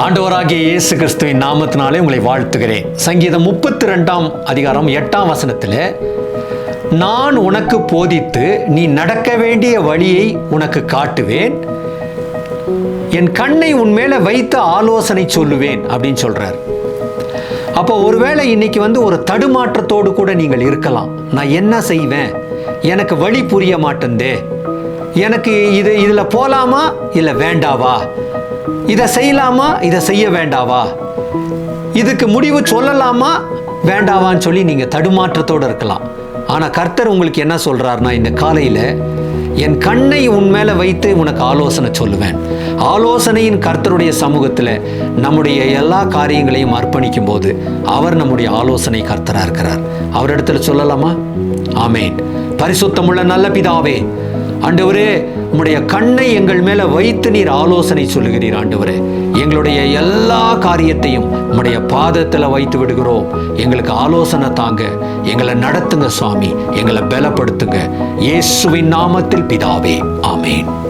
ஆண்டவராகிய இயேசு கிறிஸ்துவின் நாமத்தினாலே உங்களை வாழ்த்துகிறேன். சங்கீதம் 32 அதிகாரம் 8 வசனத்தில், நான் உனக்கு போதித்து நீ நடக்க வேண்டிய வழியை உனக்கு காட்டுவேன், என் கண்ணை உன்மேல வைத்து ஆலோசனை சொல்லுவேன் அப்படின்னு சொல்றார். அப்போ ஒருவேளை இன்னைக்கு ஒரு தடுமாற்றத்தோடு கூட நீங்கள் இருக்கலாம். நான் என்ன செய்வேன், எனக்கு வழி புரிய மாட்டேந்தே, எனக்கு இதில் போலாமா இல்லை வேண்டாவா, இதை செய்யலாமா இதை செய்ய வேண்டாவா, இதுக்கு முடிவு சொல்லலாமா வேண்டாவான்னு சொல்லி நீங்கள் தடுமாற்றத்தோடு இருக்கலாம். ஆனால் கர்த்தர் உங்களுக்கு என்ன சொல்கிறார்னா, இந்த காலையில் என் கண்ணை உன் மேலே வைத்து உனக்கு ஆலோசனை சொல்லுவேன். ஆலோசனையின் கர்த்தருடைய சமூகத்தில் நம்முடைய எல்லா காரியங்களையும் அர்ப்பணிக்கும் போது அவர் நம்முடைய ஆலோசனை கர்த்தராக இருக்கிறார். அவரிடத்துல சொல்லலாமா? ஆமேன். பரிசுத்தமுள்ள நல்ல பிதாவே, ஆண்டவரே, உம்முடைய கண்ணை எங்கள் மேலே வைத்து நீர் ஆலோசனை சொல்லுகிறீர். ஆண்டவரே, எங்களுடைய எல்லா காரியத்தையும் உம்முடைய பாதத்தில் வைத்து விடுகிறோம். எங்களுக்கு ஆலோசனை தாங்க, எங்களை நடத்துங்க சுவாமி, எங்களை பலப்படுத்துங்க. இயேசுவின் நாமத்தில் பிதாவே, ஆமேன்.